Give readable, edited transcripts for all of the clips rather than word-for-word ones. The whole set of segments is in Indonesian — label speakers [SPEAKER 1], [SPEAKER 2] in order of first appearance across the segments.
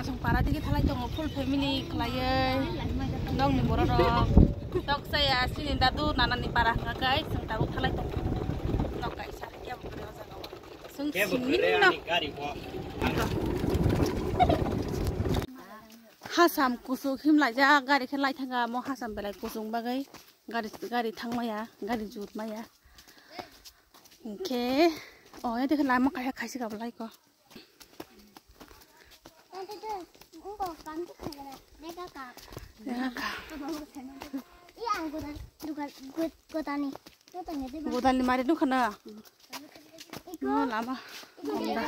[SPEAKER 1] खोनासं पारा दिखि थालाय दङ फुल फेमिलि खालायो दंनि बर' रक dok saya sini dadu nanani parah ngagai sing tahu थालाय दं dok kai sa ya bukre jaga sing sini Hasam kusuk himlai ja gari khelai thanga mo hasam belai kusung bagai gari thangmaya gari jutmaya oke oh ya dekh lama kayak khaisi gablai ko Godani mari nu khana no lama onda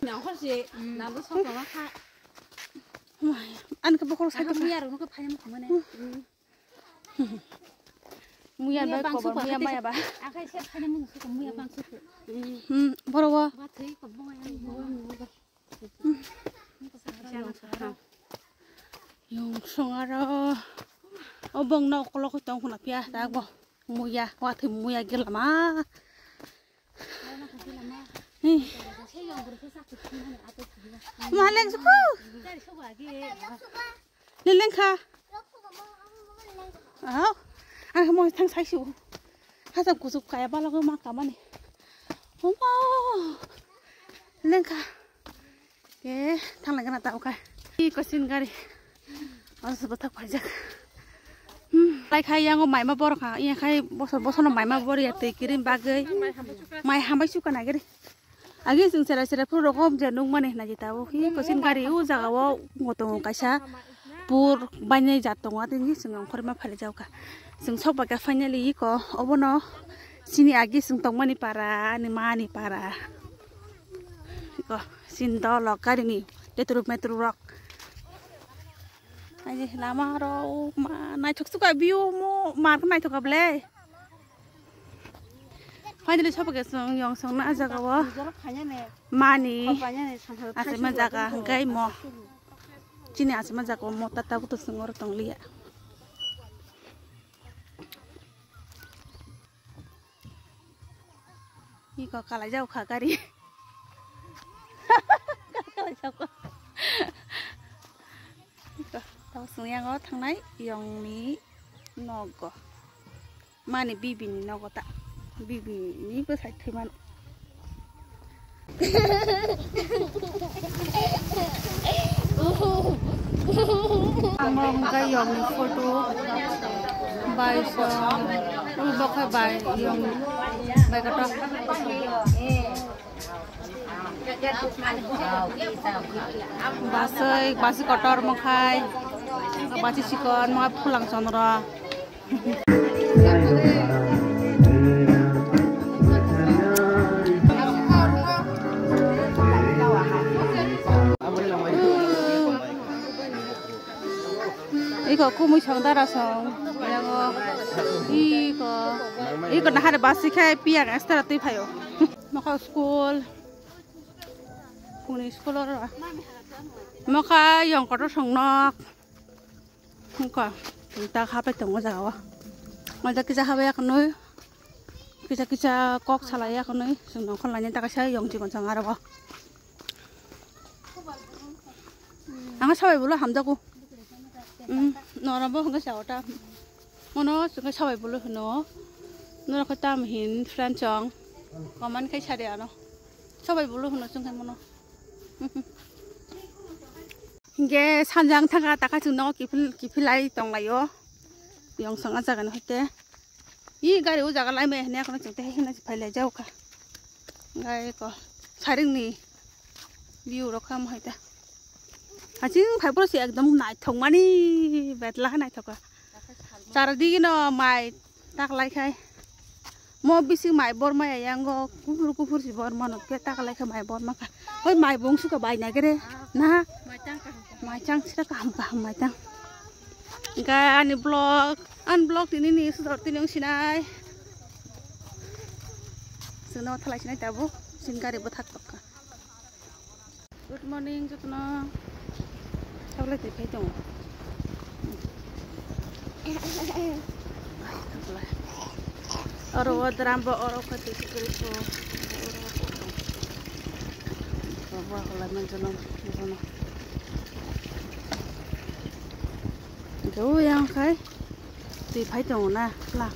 [SPEAKER 1] nyang khorsi nabu sok ma kha an ke bokor sa ke muyar nu ke phayam khamane muyar ba ko ba muyar maya ba akai se phayam nu ke muyar bang su borowa ba thei ko maya yung songara obong no kolo ko tong khuna pia ta bo muya wa thei muya gelama Maleng suku. Leleng kah? Oh, aku mau tang sai su. Hasam kusuk kaya bala ko makam ni. Oh, leleng kah? Ke, tang lagi nak tahu kah? Ini kosin gari. Aduh sebetak pajak. Lai khai yang mai ma bor kah? Iya khai bosan mai ma bor ya kirim bagai. Mai hambai suka nagari. Agi sing sera pur rokom janung maneh na jitawo hi kosin gari u jagawo ngotong kaisa pur banyak jatong atin gi sing khorma phale jauka sing soba ka finally ko obono sini agi sing tongmani para ni mani para ko sin do lo gari ni tetru metru rock aji lama ro ma nai thok suka view mo mar ka nai thok able Finally, siapa kesong yang song na aja kawa mani asal menjaga gay mo cini asal menjaga mo tata kutu sengor tong liya iko kala jauh kagari kala jauh iko tahu sengya ngo tang nai yang ni nogo mani bibi ni nogo tak Bibi ini gue saya terima. Among gayong foto, bay so, ubok ka bay yung bay kato. Basi kotor mo kay, basi sikon mga pulang sonora. Iko kumu changdara song, iko na hari basi kai piang extra tu payo. Maka school, kuni school ora. Maka yang kotor song nak, maka kita kape tunggu jawa. Maka kita kape ya kanoi, kita kok salah ya kanoi. Sungguh kon lainnya tak saya yang cikon sangar apa. Angkat sabai bulu hamdaku. Nora bo hanga sawta mono sunga sabai bulu no nora khata mhin franchong kaman kai chade ano sabai bulu no sunga mono ge sanjang thanga taka chungno kipilai tonglayo yong sanga jaga no hete I gari u jaga lai me ne kono chungte hina phale jau ka gai ko saring ni view ro kham hoita Acing fiber sih ekdom naik thong mani betlah naik thoka. Cara di gino mai tak lai kai. Mo bisi mai bor mai yang go kufur si bor mano ke tak lai kai mai bor maka. Hoi mai bong suka bai na gere. Nah, mai cang sih kaham mai cang. Ga ani unblock ini nih seperti yang sinai. Seno thalai sinai tabu singkari botak toka. Good morning Jutno. Sao lại thấy chồng? Oro drambo oro khati sikriso. buah kalau menjelang menjelang jauh yang kai di pai dong na lah